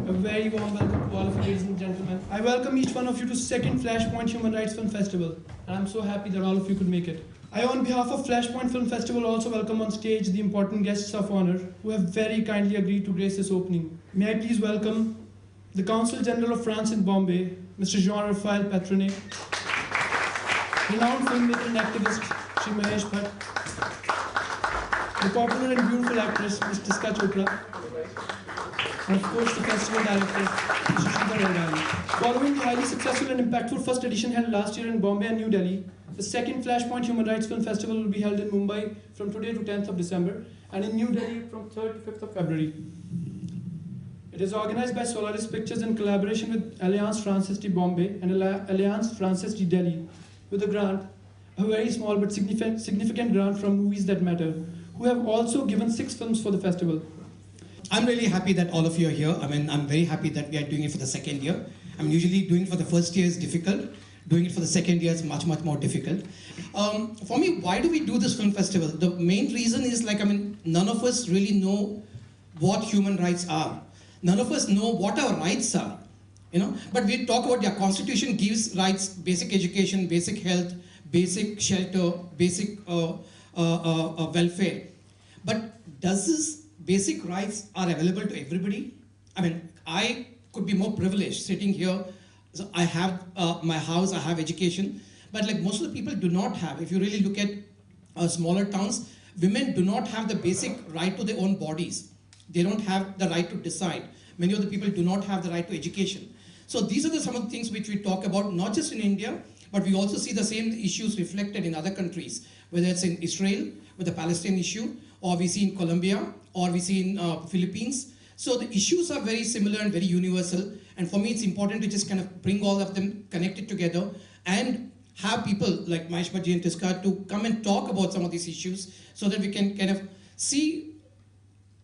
A very warm welcome to all of you, ladies and gentlemen. I welcome each one of you to second Flashpoint Human Rights Film Festival, and I'm so happy that all of you could make it. I, on behalf of Flashpoint Film Festival, also welcome on stage the important guests of honor who have very kindly agreed to grace this opening. May I please welcome the Consul General of France in Bombay, Mr. Jean-Raphael Patronet, renowned filmmaker and activist, Shri Mahesh Bhatt, the popular and beautiful actress, Ms. Tisca Chopra, and of course the festival director, Mr. Aditi Rao Hydari. Following the highly successful and impactful first edition held last year in Bombay and New Delhi, the second Flashpoint Human Rights Film Festival will be held in Mumbai from today to 10th of December and in New Delhi from 3rd to 5th of February. It is organized by Solaris Pictures in collaboration with Alliance Francaise de Bombay and Alliance Francaise de Delhi, with a grant, a very small but significant grant from Movies That Matter, who have also given 6 films for the festival. I'm really happy that all of you are here. I mean, I'm very happy that we are doing it for the second year. I mean, usually doing it for the first year is difficult. Doing it for the second year is much, much more difficult. For me, why do we do this film festival? The main reason is none of us really know what human rights are. None of us know what our rights are, But we talk about their constitution gives rights, basic education, basic health, basic shelter, basic welfare. But does this basic rights are available to everybody? I mean, I could be more privileged sitting here. So I have my house, I have education, but most of the people do not have. If you really look at smaller towns, women do not have the basic right to their own bodies. They don't have the right to decide. Many of the people do not have the right to education. So these are some of the things which we talk about, not just in India, but we also see the same issues reflected in other countries, whether it's in Israel with the Palestinian issue, or we see in Colombia, or we see in Philippines. So the issues are very similar and very universal. And for me, it's important to just kind of bring all of them connected together and have people like Mahesh Bhatt and Tisca to come and talk about some of these issues so that we can kind of see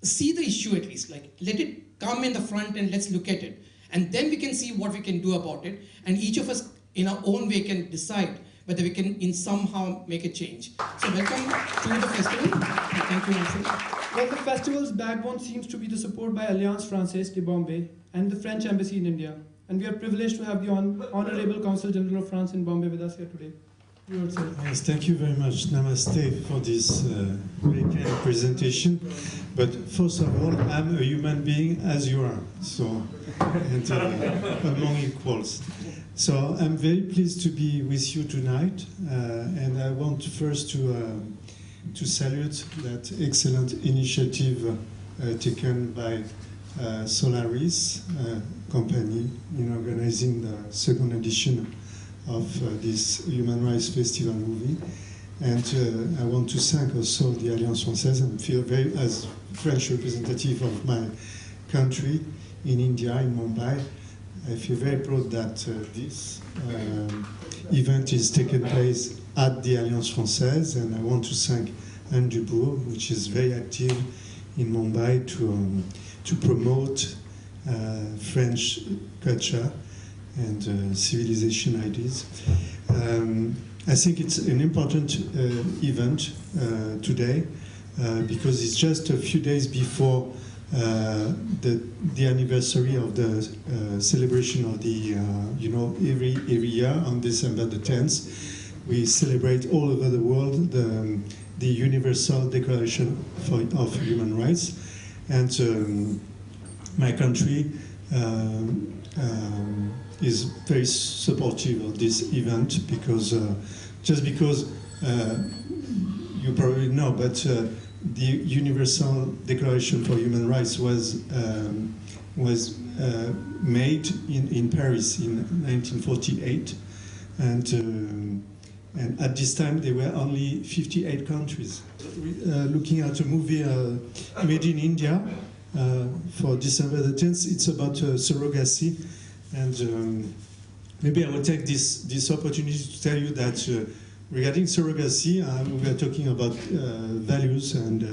the issue at least. Let it come in the front and let's look at it. And then we can see what we can do about it. And each of us in our own way can decide whether we can in somehow make a change. So welcome to the festival. Thank you, Nancy. Well, the festival's backbone seems to be the support by Alliance Francaise de Bombay and the French Embassy in India. And we are privileged to have the Honorable Consul General of France in Bombay with us here today. Yes, thank you very much. Namaste for this very kind of presentation. But first of all, I'm a human being as you are, so and among equals. So I'm very pleased to be with you tonight, and I want first to salute that excellent initiative taken by Solaris company in organizing the second edition of this Human Rights Festival movie. And I want to thank also the Alliance Française and feel very, as French representative of my country in India, in Mumbai, I feel very proud that this event is taking place at the Alliance Française, and I want to thank Anne Dubourg, which is very active in Mumbai to promote French culture and civilization ideas. I think it's an important event today because it's just a few days before the anniversary of the celebration of the, every year on December the 10th, we celebrate all over the world the Universal Declaration of Human Rights. And my country is very supportive of this event because just because you probably know, but the Universal Declaration for Human Rights was made in Paris in 1948, and at this time there were only 58 countries. Looking at a movie made in India for December the 10th, it's about surrogacy. And maybe I will take this opportunity to tell you that regarding surrogacy, we are talking about values and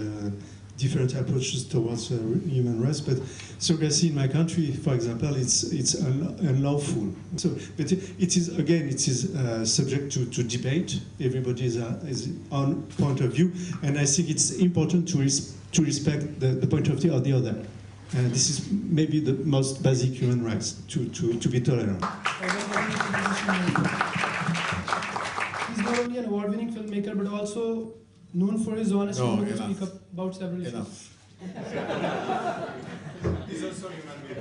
different approaches towards human rights. But surrogacy in my country, for example, it's unlawful. So, but it is subject to debate. Everybody has his own point of view, and I think it's important to respect the point of view of the other. This is maybe the most basic human rights, to be tolerant. He's not only an award-winning filmmaker, but also known for his honest ability to speak up about several issues. He's also human being.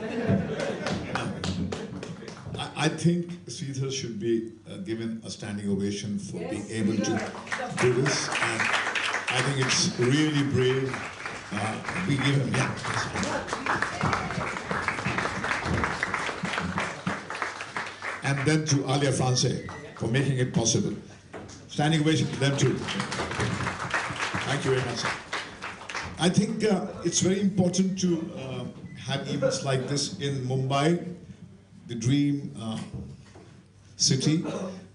I think Sridhar should be given a standing ovation for being able to do this, and I think it's really brave. We give him, And then to Alia France for making it possible. Standing ovation to them too. Thank you very much, sir. I think it's very important to have events like this in Mumbai, the dream city,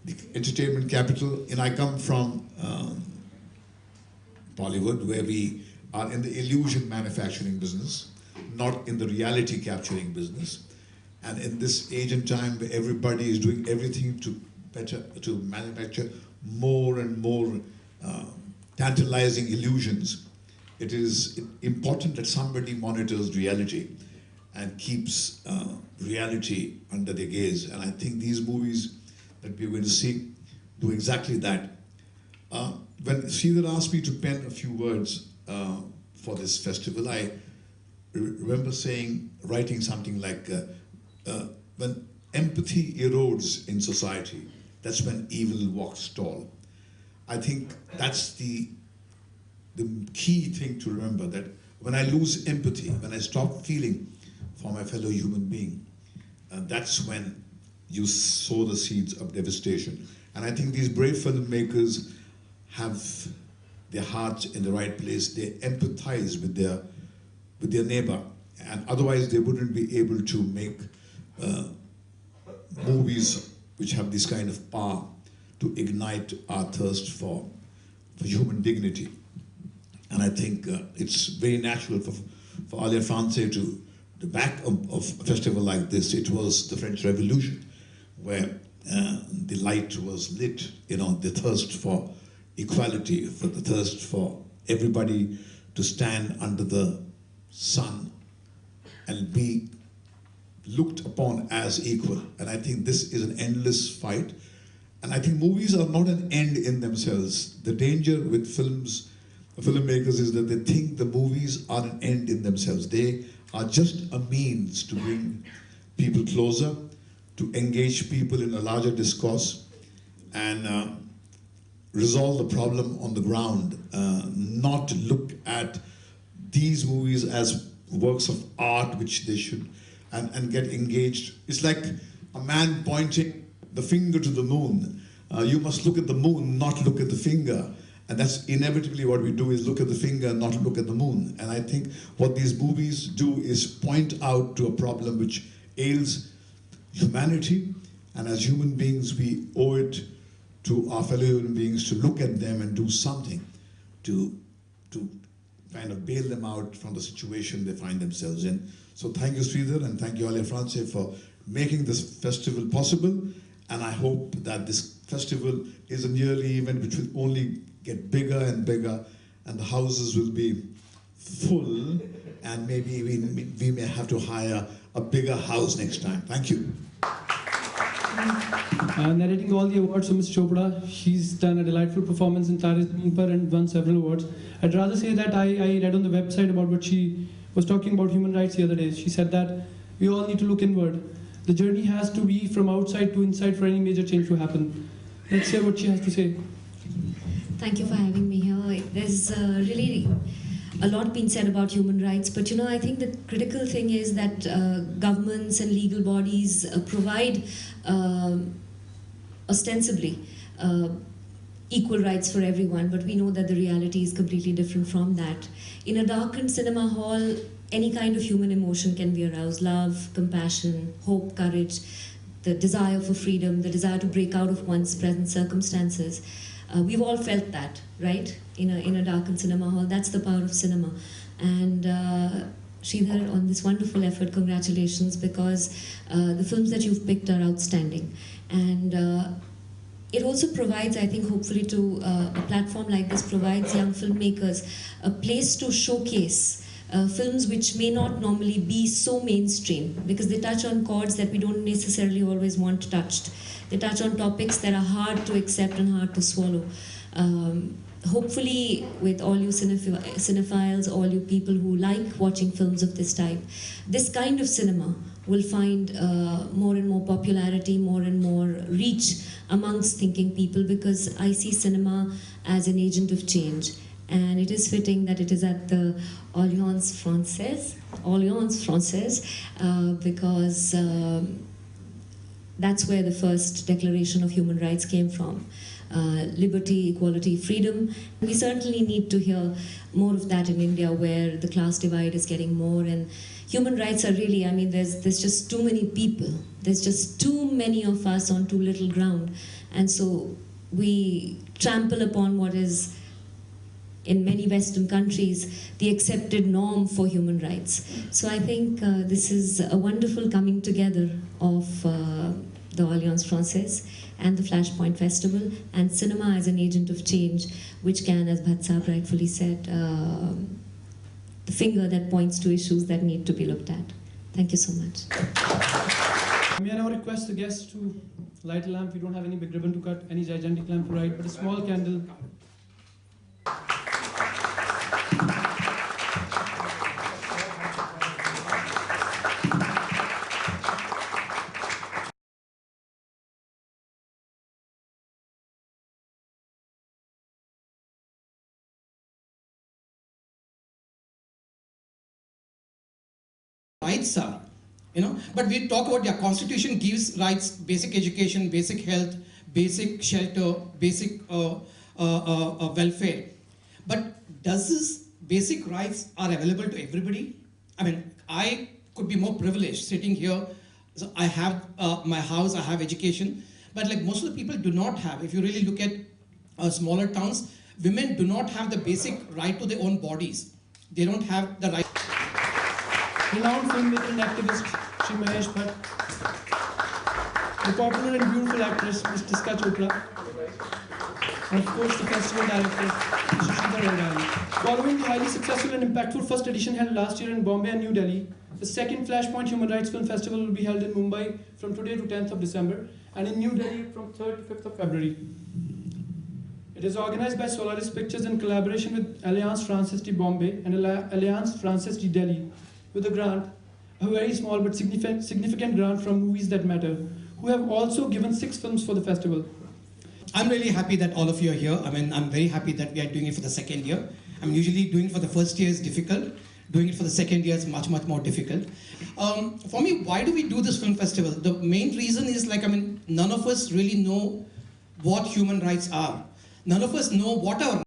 the entertainment capital. And I come from Bollywood, where we are in the illusion manufacturing business, not in the reality capturing business. And in this age and time where everybody is doing everything to manufacture more and more tantalizing illusions, it is important that somebody monitors reality and keeps reality under their gaze. And I think these movies that we're going to see do exactly that. When Sridhar asked me to pen a few words for this festival, I remember writing something like, when empathy erodes in society, that's when evil walks tall. I think that's the key thing to remember, that when I lose empathy, when I stop feeling for my fellow human being, that's when you sow the seeds of devastation. And I think these brave filmmakers have their hearts in the right place. They empathize with their neighbor, and otherwise they wouldn't be able to make movies which have this kind of power to ignite our thirst for human dignity. And I think it's very natural for Alia France to the back of a festival like this. It was the French Revolution, where the light was lit, the thirst for equality, for the thirst for everybody to stand under the sun and be looked upon as equal. And I think this is an endless fight. And I think movies are not an end in themselves. The danger with filmmakers is that they think the movies are an end in themselves. They are just a means to bring people closer, to engage people in a larger discourse, and resolve the problem on the ground, not look at these movies as works of art which they should, and get engaged. It's like a man pointing the finger to the moon. You must look at the moon, not look at the finger. And that's inevitably what we do, is look at the finger and not look at the moon. And I think what these movies do is point out to a problem which ails humanity. And as human beings, we owe it to our fellow human beings to look at them and do something to kind of bail them out from the situation they find themselves in. So thank you, Sridhar, and thank you, Alia France, for making this festival possible. And I hope that this festival is a yearly event which will only get bigger and bigger, and the houses will be full, and maybe we may have to hire a bigger house next time. Thank you. Narrating all the awards for Ms. Chopra, she's done a delightful performance in Francaise de Bombay and won several awards. I'd rather say that I read on the website about what she was talking about human rights the other day. She said that we all need to look inward. The journey has to be from outside to inside for any major change to happen. Let's hear what she has to say. Thank you for having me here. There's really a lot being said about human rights, but I think the critical thing is that governments and legal bodies provide ostensibly equal rights for everyone, but we know that the reality is completely different from that. In a darkened cinema hall, any kind of human emotion can be aroused: love, compassion, hope, courage, the desire for freedom, the desire to break out of one's present circumstances. We've all felt that, right? In a darkened cinema hall. That's the power of cinema. And Sridhar, on this wonderful effort, congratulations, because the films that you've picked are outstanding. And it also provides, I think, hopefully to a platform like this, provides young filmmakers a place to showcase films which may not normally be so mainstream, because they touch on chords that we don't necessarily always want touched. They touch on topics that are hard to accept and hard to swallow. Hopefully, with all you cinephiles, all you people who like watching films of this type, this kind of cinema will find more and more popularity, more and more reach amongst thinking people, because I see cinema as an agent of change. And it is fitting that it is at the Alliance Francaise, because that's where the first Declaration of Human Rights came from. Liberty, equality, freedom. We certainly need to hear more of that in India, where the class divide is getting more, and human rights are really, I mean, there's just too many people. There's just too many of us on too little ground. And so we trample upon what is, in many Western countries, the accepted norm for human rights. So I think this is a wonderful coming together of the Alliance Francaise and the FLASHPOINT Festival, and cinema as an agent of change, which can, as Bhatt Sahab rightfully said, the finger that points to issues that need to be looked at. Thank you so much. May I now request the guests to light a lamp? We don't have any big ribbon to cut, any gigantic lamp to light, but a small candle. Rights are, but we talk about their constitution gives rights, basic education, basic health, basic shelter, basic welfare. But does this basic rights are available to everybody? I mean, I could be more privileged sitting here. So I have my house, I have education, but like most of the people do not have. If you really look at smaller towns, women do not have the basic right to their own bodies. They don't have the right. Renowned filmmaker and activist Shri Mahesh Bhatt, the popular and beautiful actress Ms. Tisca Chopra, and of course the festival director Tisca Chopra. Following the highly successful and impactful first edition held last year in Bombay and New Delhi, the second FLASHPOINT Human Rights Film Festival will be held in Mumbai from today to 10th of December, and in New Delhi from 3rd to 5th of February. It is organized by Solaris Pictures in collaboration with Alliance Francaise de Bombay and Alliance Francaise de Delhi, with a grant, a very small but significant grant from Movies That Matter, who have also given 6 films for the festival. I'm really happy that all of you are here. I mean, I'm very happy that we are doing it for the second year. I'm usually doing it for the first year is difficult. Doing it for the second year is much, much more difficult. For me, why do we do this film festival? The main reason is none of us really know what human rights are. None of us know what our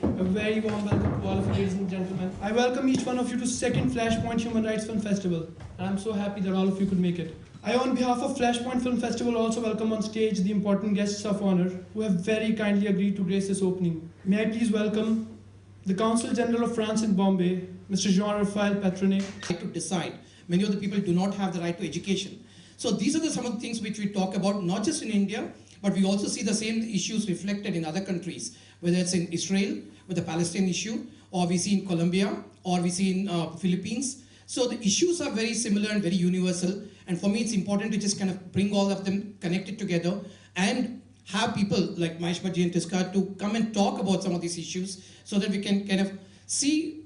A very warm welcome to all of you, ladies and gentlemen. I welcome each one of you to second FLASHPOINT Human Rights Film Festival, and I'm so happy that all of you could make it. I, on behalf of FLASHPOINT Film Festival, also welcome on stage the important guests of honor who have very kindly agreed to grace this opening. May I please welcome the Consul General of France in Bombay, Mr. Jean-Raphael Patronet. To decide. Many of the people do not have the right to education. So these are some of the things which we talk about, not just in India, but we also see the same issues reflected in other countries, whether it's in Israel with the Palestine issue, or we see in Colombia, or we see in Philippines. So the issues are very similar and very universal. And for me, it's important to just kind of bring all of them connected together and have people like Mahesh Bhatt and Tisca to come and talk about some of these issues so that we can kind of see